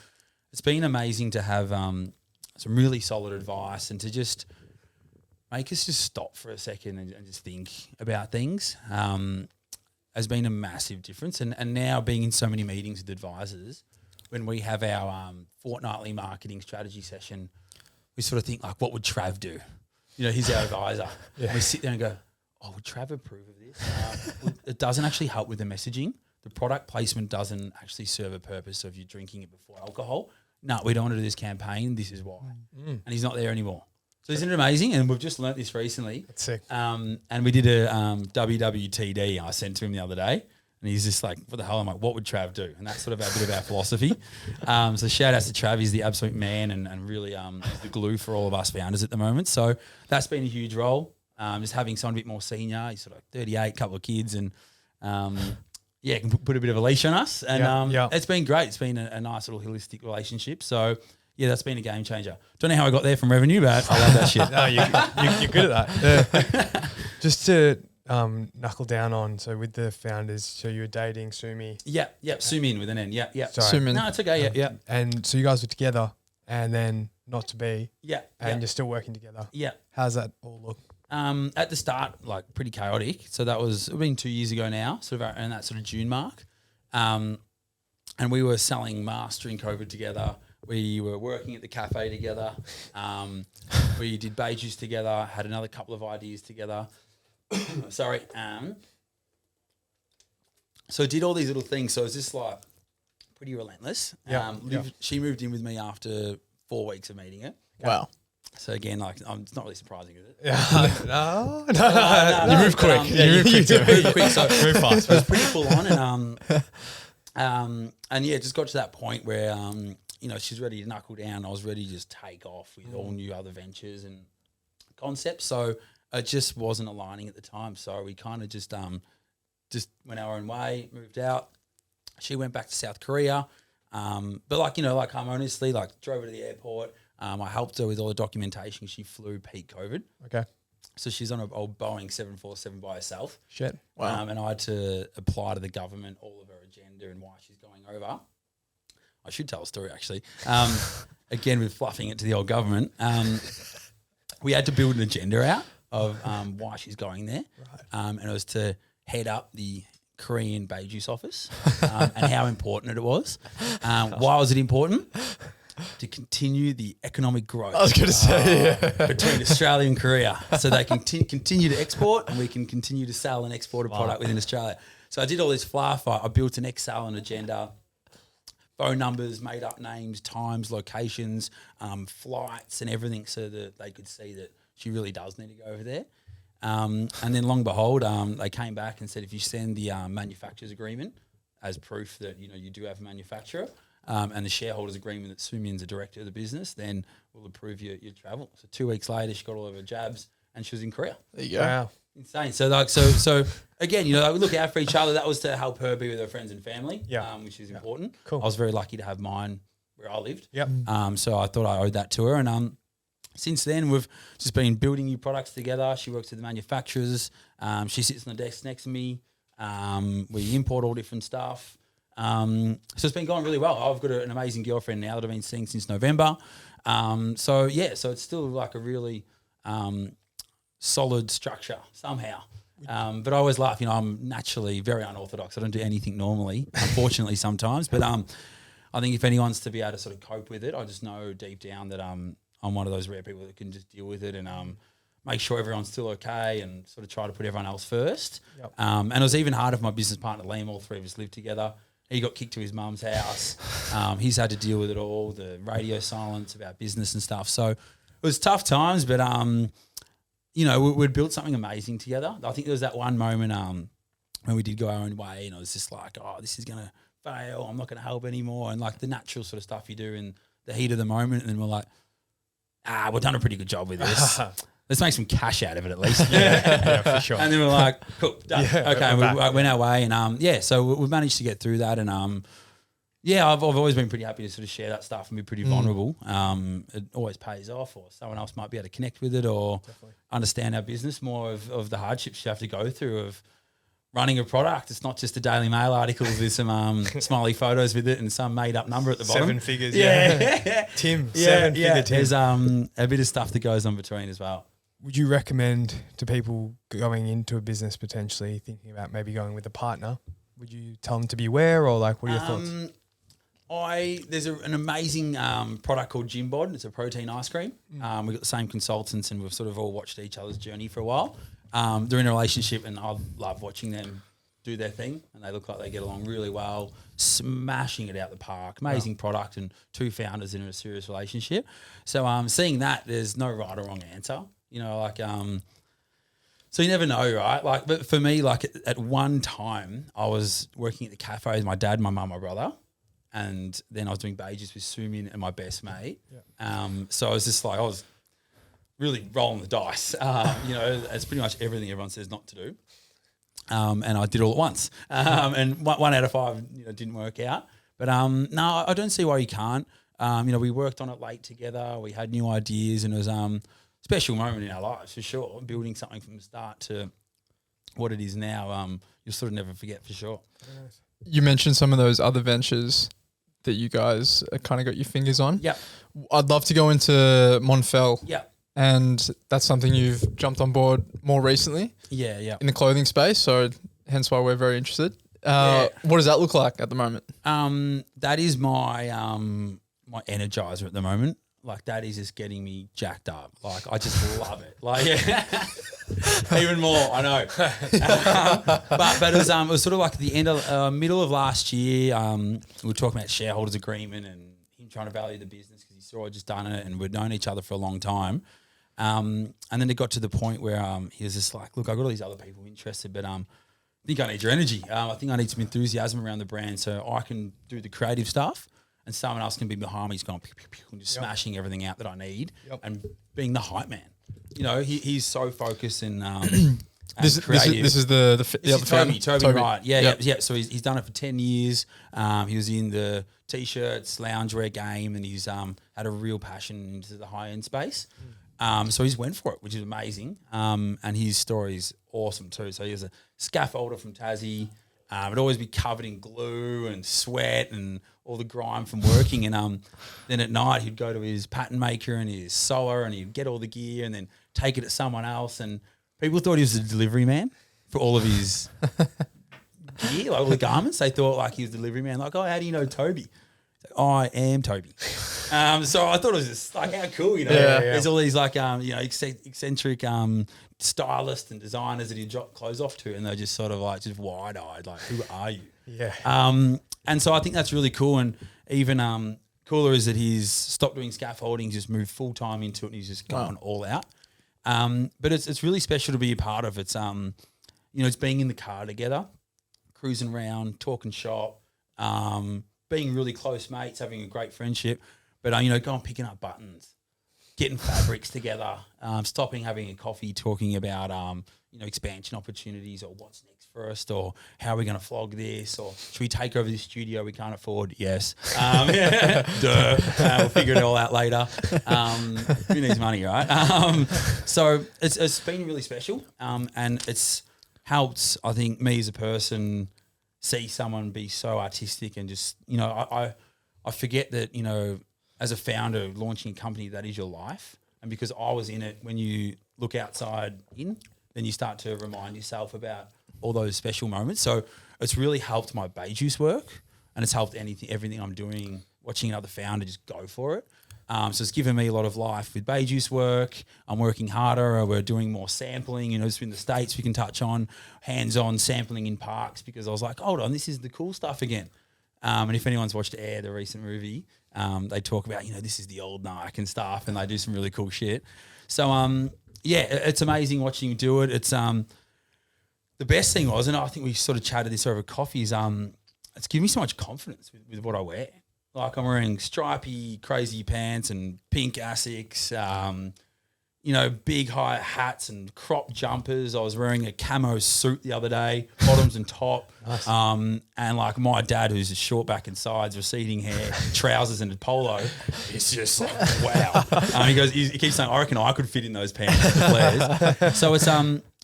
it's been amazing to have some really solid advice, and to just make us just stop for a second and just think about things. Has been a massive difference. And now being in so many meetings with advisors, when we have our fortnightly marketing strategy session, we sort of think like, what would Trav do? He's our advisor. And we sit there and go, oh, would Trav approve of this? It doesn't actually help with the messaging. The product placement doesn't actually serve a purpose of you drinking it before alcohol. No, we don't want to do this campaign. This is why. And he's not there anymore. So isn't it amazing? And we've just learnt this recently. That's sick. And we did a WWTD I sent to him the other day. And he's just like, what the hell? I'm like, what would Trav do? And that's sort of a bit of our philosophy. So shout out to Trav. He's the absolute man, and really the glue for all of us founders at the moment. So that's been a huge role. Just having someone a bit more senior. He's sort of like 38, couple of kids, and can put a bit of a leash on us. And it's been great. It's been a nice little holistic relationship. So yeah, that's been a game changer. Don't know how I got there from revenue, but I love that shit. No, you're good at that. Yeah. Just to knuckle down on, so with the founders, so you were dating Sumi. Yeah. Sumin with an N. Yeah. Sorry. Sumin. No, it's okay. Yeah. And so you guys were together, and then not to be. Yeah. And you're still working together. Yeah. How's that all look? At the start, like pretty chaotic. So it's been 2 years ago now, sort of around that sort of June mark. And we were selling masks during COVID together. We were working at the cafe together. We did BaeJuice together, had another couple of ideas together. sorry. So I did all these little things. So it was just like pretty relentless. She moved in with me after 4 weeks of meeting her. Wow. So again, like, it's not really surprising, is it? No. You move quick. You move quick. Really quick. So Move fast. it was pretty full on, and yeah, it just got to that point where she's ready to knuckle down. I was ready to just take off with all new other ventures and concepts. So it just wasn't aligning at the time. So we kind of just went our own way, moved out. She went back to South Korea, but harmoniously, drove her to the airport. I helped her with all the documentation. She flew peak COVID. Okay. So she's on an old Boeing 747 by herself. Shit. Wow. And I had to apply to the government all of her agenda and why she's going over. I should tell a story, actually. Again, with fluffing it to the old government. We had to build an agenda out of why she's going there. Right. And it was to head up the Korean BaeJuice office and how important it was. Why was it important? To continue the economic growth. I was going to say, between Australia and Korea, so they can continue to export and we can continue to sell and export a product within Australia. So I did all this fluff. I built an Excel and agenda, phone numbers, made up names, times, locations, flights, and everything, so that they could see that she really does need to go over there. And then, long behold, they came back and said, if you send the manufacturer's agreement as proof that you do have a manufacturer. And the shareholders' agreement that Sumin's the director of the business, then we'll approve your travel. So 2 weeks later, she got all of her jabs and she was in Korea. there you go. Wow. Insane. So again, we look out for each other. That was to help her be with her friends and family, which is important. Cool. I was very lucky to have mine where I lived. Yep. So I thought I owed that to her. And since then, we've just been building new products together. She works with the manufacturers. She sits on the desk next to me. We import all different stuff. So it's been going really well. I've got an amazing girlfriend now that I've been seeing since November. So it's still like a really solid structure somehow. But I always laugh, I'm naturally very unorthodox. I don't do anything normally, unfortunately sometimes. But I think if anyone's to be able to sort of cope with it, I just know deep down that I'm one of those rare people that can just deal with it and make sure everyone's still okay and sort of try to put everyone else first. Yep. And it was even harder for my business partner, Liam. All three of us lived together. He got kicked to his mum's house. He's had to deal with it all, the radio silence about business and stuff. So it was tough times, but, we'd built something amazing together. I think there was that one moment when we did go our own way and it was just like, oh, this is going to fail. I'm not going to help anymore. And like the natural sort of stuff you do in the heat of the moment. And then we're like, we've done a pretty good job with this. Let's make some cash out of it at least. Yeah, for sure. And then we're like, cool, done. Yeah, okay, we went our way. And so we've managed to get through that. And I've always been pretty happy to sort of share that stuff and be pretty vulnerable. It always pays off, or someone else might be able to connect with it or understand our business more of the hardships you have to go through of running a product. It's not just a Daily Mail article with some smiley photos with it and some made up number at the bottom. 7 figures, yeah. Tim, 7-figure Tim. There's a bit of stuff that goes on between as well. Would you recommend to people going into a business potentially thinking about maybe going with a partner? Would you tell them to beware, or what are your thoughts? There's an amazing product called Gymbod. It's a protein ice cream. We've got the same consultants and we've sort of all watched each other's journey for a while. They're in a relationship and I love watching them do their thing and they look like they get along really well, smashing it out the park. Amazing product and two founders in a serious relationship. So seeing that, there's no right or wrong answer. So you never know, right? But for me, at one time, I was working at the cafe with my dad, my mum, my brother, and then I was doing BaeJuice with Sumin and my best mate. Yeah. So I was just I was really rolling the dice. It's pretty much everything everyone says not to do. And I did all at once. And 1 out of 5, didn't work out. But no, I don't see why you can't. We worked on it late together. We had new ideas, and it was special moment in our lives for sure. Building something from the start to what it is now, you'll sort of never forget for sure. You mentioned some of those other ventures that you guys kind of got your fingers on. Yeah. I'd love to go into Monphell. Yeah. And that's something you've jumped on board more recently. Yeah. In the clothing space, so hence why we're very interested. What does that look like at the moment? That is my my energizer at the moment. like that is just getting me jacked up. Like I just love it. Like even more, I know. But it was sort of like the end of middle of last year. We were talking about shareholders agreement and him trying to value the business because he saw I'd just done it and we'd known each other for a long time. And then it got to the point where he was just like, look, I've got all these other people interested, but I think I need your energy. I think I need some enthusiasm around the brand so I can do the creative stuff. And someone else can be behind me, just going pew, pew, pew, and just smashing everything out that I need, and being the hype man. You know, he's so focused and this is Toby, right? Yeah. So he's done it for 10 years. He was in the t-shirts, loungewear game, and he's had a real passion into the high end space. So he's went for it, which is amazing. And his story is awesome too. So he was a scaffolder from Tassie. It'd always be covered in glue and sweat and all the grime from working. And then at night he'd go to his pattern maker and his sewer and he'd get all the gear and then take it to someone else. And people thought he was a delivery man for all of his gear, like all the garments. They thought like he was a delivery man. Like, oh, how do you know Toby? Like, oh, I am Toby. So I thought it was just like, how cool, you know. There's all these like, eccentric stylists and designers that he'd drop clothes off to, and they're just sort of like just wide-eyed, like, who are you? Yeah. And so I think that's really cool. And even cooler is that he's stopped doing scaffolding, just moved full-time into it, and he's just gone all out. But it's really special to be a part of. It's it's being in the car together, cruising around, talking shop, being really close mates, having a great friendship. But going picking up buttons, getting fabrics together, stopping, having a coffee, talking about expansion opportunities or what's next for us, or how are we going to flog this, or should we take over this studio we can't afford? Yes. Duh. We'll figure it all out later. Who needs money, right? So it's been really special, and it's helped, I think, me as a person see someone be so artistic and just, I forget that, as a founder launching a company, that is your life. And because I was in it, when you look outside in, then you start to remind yourself about all those special moments. So it's really helped my BaeJuice work, and it's helped everything I'm doing, watching another founder just go for it. So it's given me a lot of life with BaeJuice work. I'm working harder. We're doing more sampling. Just in the States we can touch on, hands-on sampling in parks, because I was like, hold on, this is the cool stuff again. And if anyone's watched Air, the recent movie, they talk about, this is the old Nike and stuff, and they do some really cool shit. So, it's amazing watching you do it. It's the best thing was, and I think we sort of chatted this over coffee, is it's given me so much confidence with what I wear. Like I'm wearing stripy, crazy pants and pink Asics, big high hats and crop jumpers. I was wearing a camo suit the other day, bottoms and top. Nice. And like my dad, who's just short back and sides, receding hair, trousers and a polo, it's just like, wow. He keeps saying, I reckon I could fit in those pants with the flares. So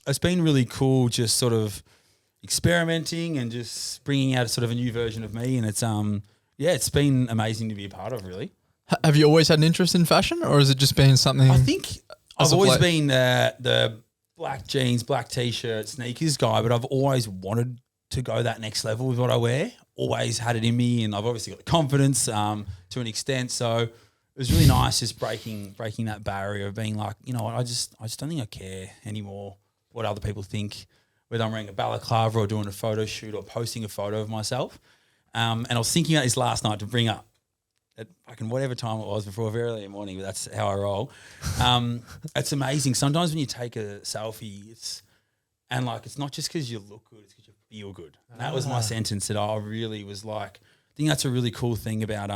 it's been really cool just sort of experimenting and just bringing out sort of a new version of me. And it's been amazing to be a part of, really. Have you always had an interest in fashion, or has it just been something? I think I've always been the black jeans, black t-shirt, sneakers guy, but I've always wanted to go that next level with what I wear. Always had it in me, and I've obviously got the confidence to an extent. So it was really nice just breaking that barrier of being like, I just don't think I care anymore what other people think, whether I'm wearing a balaclava or doing a photo shoot or posting a photo of myself. And I was thinking about this last night to bring up at fucking whatever time it was before very early in the morning, but that's how I roll. It's amazing. Sometimes when you take a selfie, it's not just because you look good, it's because you feel good. And that was my sentence that I really was like, I think that's a really cool thing about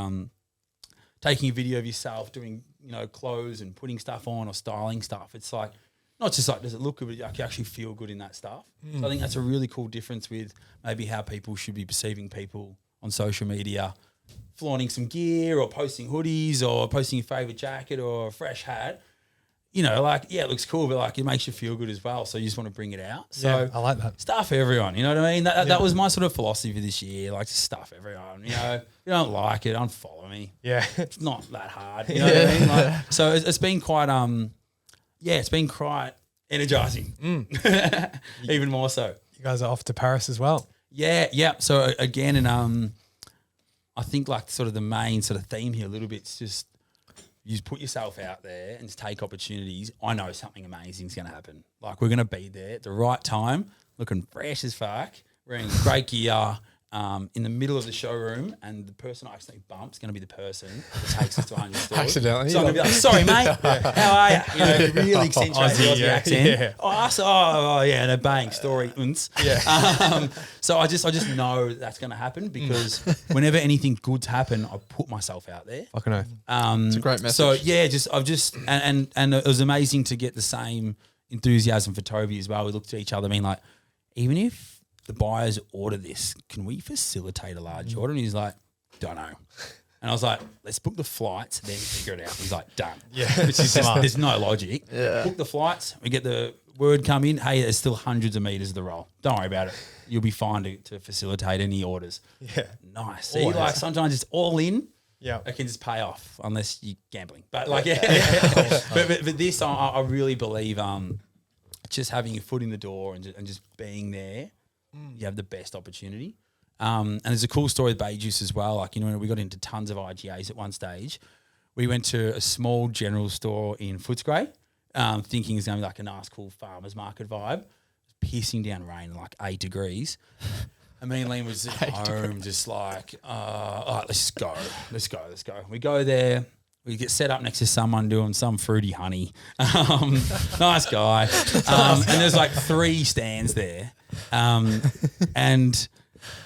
taking a video of yourself doing, clothes and putting stuff on or styling stuff. It's like, not just like, does it look good, but you actually feel good in that stuff. So I think that's a really cool difference with maybe how people should be perceiving people on social media, flaunting some gear or posting hoodies or posting your favourite jacket or a fresh hat. It looks cool, but it makes you feel good as well. So you just want to bring it out. So I like that. Stuff everyone, you know what I mean? That was my sort of philosophy for this year, just stuff everyone. If you don't like it, unfollow me. Yeah. It's not that hard. You know what I mean? So it's been quite it's been quite energizing. Even more so. You guys are off to Paris as well. Yeah. So again, and I think sort of the main sort of theme here a little bit is just you just put yourself out there and just take opportunities, I know something amazing is going to happen. Like, we're going to be there at the right time, looking fresh as fuck, wearing great gear, in the middle of the showroom, and the person I accidentally bump is going to be the person that takes us to 100 stores. Accidentally? So I'm going to be like, sorry, mate, how are you? You know, really accentuate the Aussie accent. Yeah. Oh, yeah, and a bang, story, unts. Yeah. So I just know that's going to happen, because whenever anything good's happen, I put myself out there. Fucking oath. It's a great message. So yeah, and it was amazing to get the same enthusiasm for Toby as well. We looked at each other, being like, even if the buyers order this, can we facilitate a large order? And he's like, don't know. And I was like, let's book the flights, then figure it out. He's like, done. Yeah. Which is just, there's no logic. Yeah. Book the flights. We get the word come in. Hey, there's still hundreds of meters of the roll. Don't worry about it. You'll be fine to facilitate any orders. Yeah. Nice. See, like sometimes it's all in. Yeah. It can just pay off unless you're gambling. But like, but this, I really believe just having your foot in the door and just being there, you have the best opportunity. And there's a cool story with BaeJuice as well. Like, you know, we got into tons of IGAs at one stage. We went to a small general store in Footscray, thinking it's going to be like a nice, cool farmer's market vibe. Pissing down rain, like 8 degrees. And me and Liam was at home, just like, all right, let's go. We go there. We get set up next to someone doing some fruity honey. Nice guy. And there's like 3 stands there. And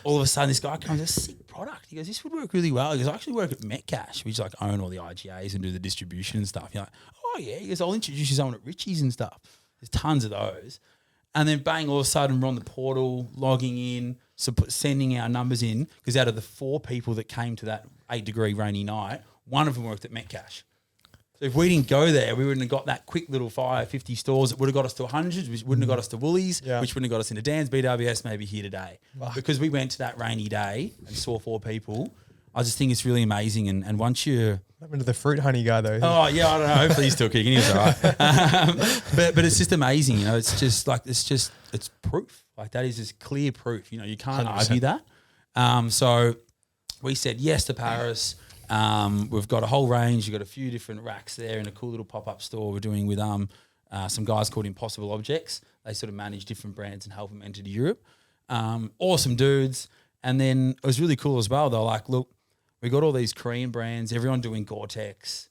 all of a sudden this guy comes, a sick product. He goes, this would work really well. He goes, I actually work at Metcash, which like own all the IGAs and do the distribution and stuff. You're like, oh yeah. He goes, I'll introduce you to someone at Richie's and stuff. There's tons of those. And then bang, all of a sudden we're on the portal, logging in, sending our numbers in, because out of the 4 people that came to that 8-degree rainy night, one of them worked at Metcash. So if we didn't go there, we wouldn't have got that quick little 50 stores that would have got us to 100, which wouldn't have got us to Woolies, which wouldn't have got us into Dan's, BWS, maybe here today. Because we went to that rainy day and saw 4 people, I just think it's really amazing. And once you... What happened to the fruit honey guy though? Oh, yeah, I don't know. Hopefully he's still kicking. He was all right. But it's just amazing, you know. It's just like, it's proof. Like, that is just clear proof. You know, you can't 100%. Argue that. So we said yes to Paris. We've got a whole range. You've got a few different racks there in a cool little pop-up store we're doing with some guys called Impossible Objects. They sort of manage different brands and help them enter Europe. Awesome dudes. And then it was really cool as well. They're like, look, we got all these Korean brands, everyone doing Gore-Tex,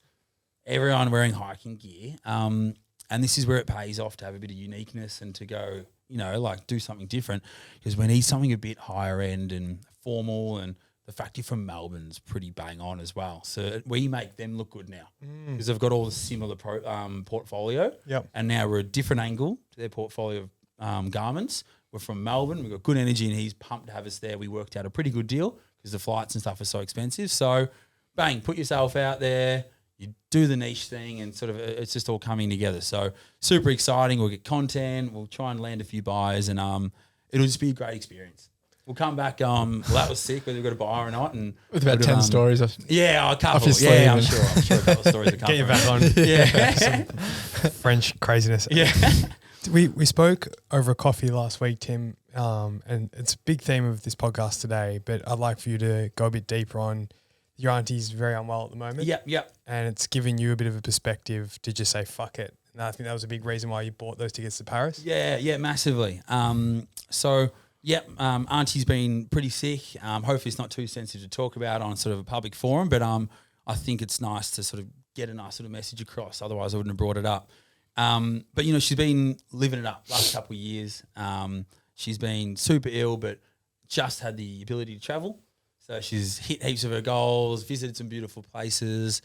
everyone wearing hiking gear. And this is where it pays off to have a bit of uniqueness and to go, you know, like do something different, because we need something a bit higher end and formal, and the factory from Melbourne's pretty bang on as well. So we make them look good now because they've got all the similar portfolio. Yep. And now we're a different angle to their portfolio of garments. We're from Melbourne. We've got good energy and he's pumped to have us there. We worked out a pretty good deal because the flights and stuff are so expensive. So bang, put yourself out there. You do the niche thing and sort of it's just all coming together. So super exciting. We'll get content. We'll try and land a few buyers and it'll just be a great experience. We'll come back. Well, that was sick, whether we've got a buy or not. And with about 10 stories. Yeah, a couple. Yeah, I'm sure a couple of stories will come. Get you back on. Yeah. Some French craziness. Yeah. We spoke over coffee last week, Tim, and it's a big theme of this podcast today, but I'd like for you to go a bit deeper on your auntie's very unwell at the moment. Yep. And it's giving you a bit of a perspective to just say, fuck it. And I think that was a big reason why you bought those tickets to Paris. Yeah, massively. Auntie's been pretty sick. Hopefully it's not too sensitive to talk about on sort of a public forum, but I think it's nice to sort of get a nice sort of message across. Otherwise I wouldn't have brought it up. But, you know, she's been living it up last couple of years. She's been super ill, but just had the ability to travel. So she's hit heaps of her goals, visited some beautiful places,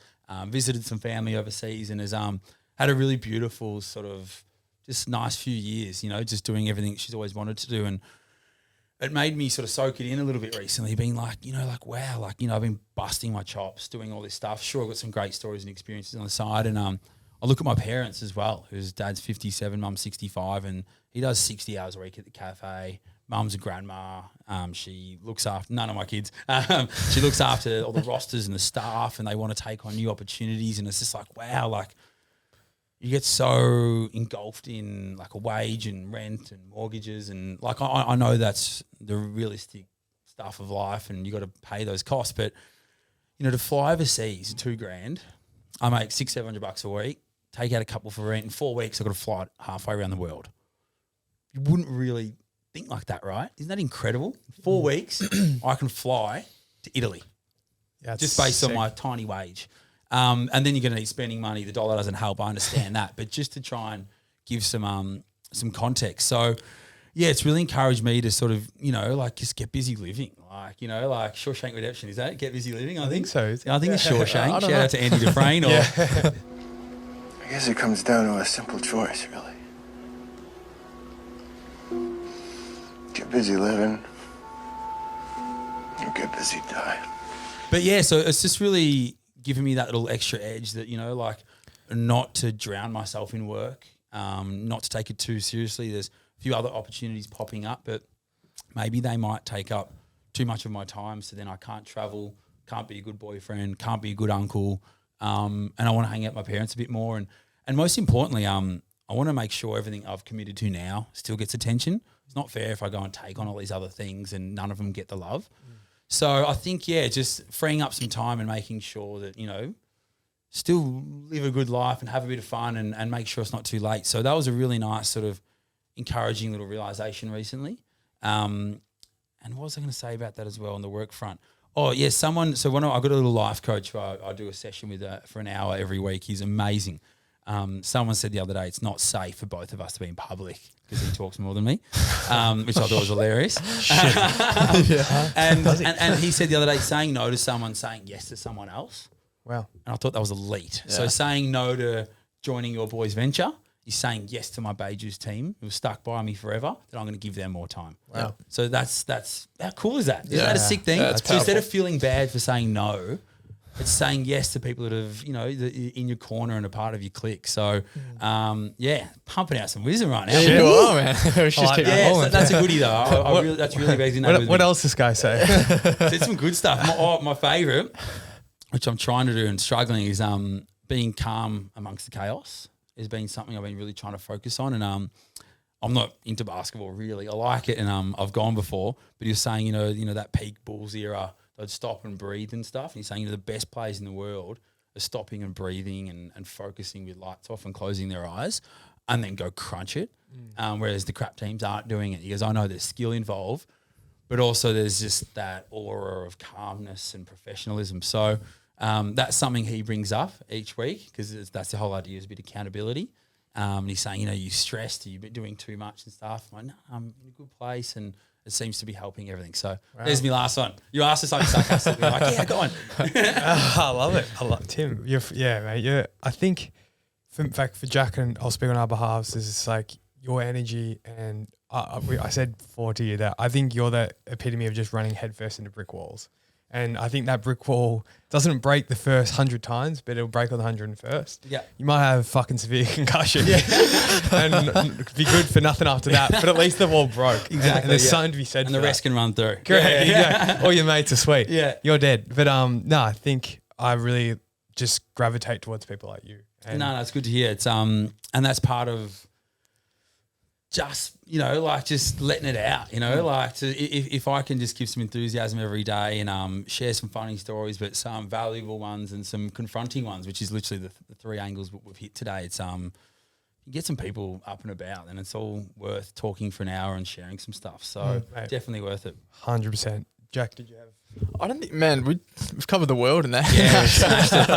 visited some family overseas, and has had a really beautiful sort of just nice few years, you know, just doing everything she's always wanted to do. And it made me sort of soak it in a little bit recently, being like, you know, like, wow, like, you know, I've been busting my chops doing all this stuff. Sure, I've got some great stories and experiences on the side. And I look at my parents as well, whose dad's 57, mum's 65, and he does 60 hours a week at the cafe. Mum's a grandma. She looks after none of my kids. She looks after all the rosters and the staff, and they want to take on new opportunities. And it's just like, wow, like you get so engulfed in like a wage and rent and mortgages, and like I know that's the realistic stuff of life, and you got to pay those costs. But you know, to fly overseas, $2,000. I make $600-700 a week, take out a couple for rent. In 4 weeks, I've got to fly halfway around the world. You wouldn't really think like that, right? Isn't that incredible? 4 weeks, I can fly to Italy just based on my tiny wage. And then you're going to need spending money. The dollar doesn't help. I understand that. But just to try and give some context. So, yeah, it's really encouraged me to sort of, just get busy living. Like Shawshank Redemption. Is that it? Get busy living? I think so. I think it's Shawshank. Shout out to Andy Dufresne. I guess it comes down to a simple choice, really. Get busy living, or get busy dying. But yeah, so it's just really giving me that little extra edge that, not to drown myself in work, not to take it too seriously. There's a few other opportunities popping up, but maybe they might take up too much of my time, so then I can't travel, can't be a good boyfriend, can't be a good uncle, and I want to hang out with my parents a bit more. And most importantly, I want to make sure everything I've committed to now still gets attention. It's not fair if I go and take on all these other things and none of them get the love. So I think, just freeing up some time and making sure that, still live a good life and have a bit of fun and make sure it's not too late. So that was a really nice sort of encouraging little realisation recently. And what was I going to say about that as well on the work front? Oh, yeah, so when I got a little life coach who I do a session with for an hour every week. He's amazing. Someone said the other day it's not safe for both of us to be in public because he talks more than me, which I thought was hilarious. And he said the other day, saying no to someone, saying yes to someone else. Wow. And I thought that was elite. Yeah. So saying no to joining your boys' venture is saying yes to my BaeJuice team who was stuck by me forever, that I'm going to give them more time. Wow. So that's how cool is that? Isn't that a sick thing? Yeah, so instead of feeling bad for saying no, it's saying yes to people that have, in your corner and a part of your clique. So, pumping out some wisdom right now. Yeah, you are, man. We should just keep rolling. That's a goodie though. That's really amazing. What else does this guy say? It's some good stuff. My favourite, which I'm trying to do and struggling, is being calm amongst the chaos. Has been something I've been really trying to focus on, and I'm not into basketball really. I like it, and I've gone before. But you're saying, that peak Bulls era, they'd stop and breathe and stuff. And he's saying, the best players in the world are stopping and breathing and focusing with lights off and closing their eyes, and then go crunch it. Whereas the crap teams aren't doing it. He goes, I know there's skill involved, but also there's just that aura of calmness and professionalism. So that's something he brings up each week because that's the whole idea, is a bit of accountability. And he's saying, you stressed, you've been doing too much and stuff. I'm like, no, I'm in a good place, and it seems to be helping everything. So there's my last one. You asked us something sarcastic. I'm like, yeah, go on. I love it. I love Tim. Mate. I think, in fact, for Jack, and I'll speak on our behalves, is like your energy, and I said before to you that I think you're the epitome of just running headfirst into brick walls. And I think that brick wall doesn't break the first 100 times, but it'll break on the 101st. Yeah. You might have fucking severe concussion and be good for nothing after that, but at least the wall broke. Exactly. And there's something to be said and for the rest that. can run through. Correct. Yeah. All your mates are sweet. Yeah. You're dead. But no, I think I really just gravitate towards people like you. And No, it's good to hear. It's and that's part of just, just letting it out, if I can just give some enthusiasm every day and share some funny stories, but some valuable ones and some confronting ones, which is literally the three angles we've hit today. It's you get some people up and about, and it's all worth talking for an hour and sharing some stuff. So definitely worth it. 100%. Jack, did you have? I don't think, man, we've covered the world in that. Yeah, we smashed it.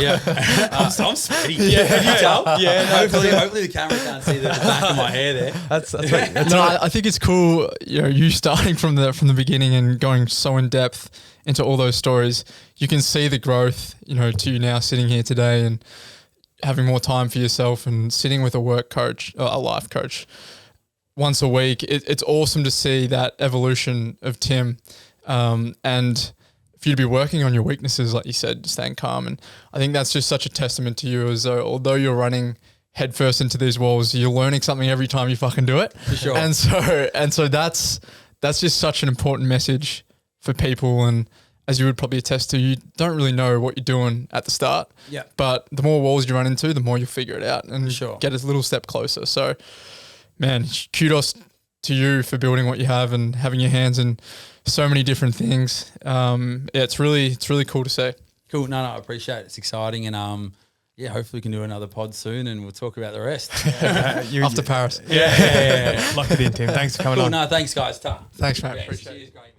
Yeah. I'm sweaty. Yeah, can you tell? Yeah. Hopefully the camera can't see the back of my hair there. That's I think it's cool, you starting from the beginning and going so in depth into all those stories. You can see the growth, to you now sitting here today and having more time for yourself and sitting with a work coach, a life coach once a week. It's awesome to see that evolution of Tim. And for you to be working on your weaknesses, like you said, staying calm. And I think that's just such a testament to you, as though, although you're running headfirst into these walls, you're learning something every time you fucking do it. For sure. And so that's just such an important message for people. And as you would probably attest to, you don't really know what you're doing at the start. Yeah. But the more walls you run into, the more you'll figure it out and get a little step closer. So, man, kudos to you for building what you have and having your hands in so many different things. It's really cool to see. Cool. No, I appreciate it. It's exciting. And yeah, hopefully we can do another pod soon and we'll talk about the rest. After Paris. Yeah. Lock it in, Tim. Thanks for coming Cool. on. No, thanks, guys. Ta. Thanks, mate. Yeah, Appreciate it. cheers, great.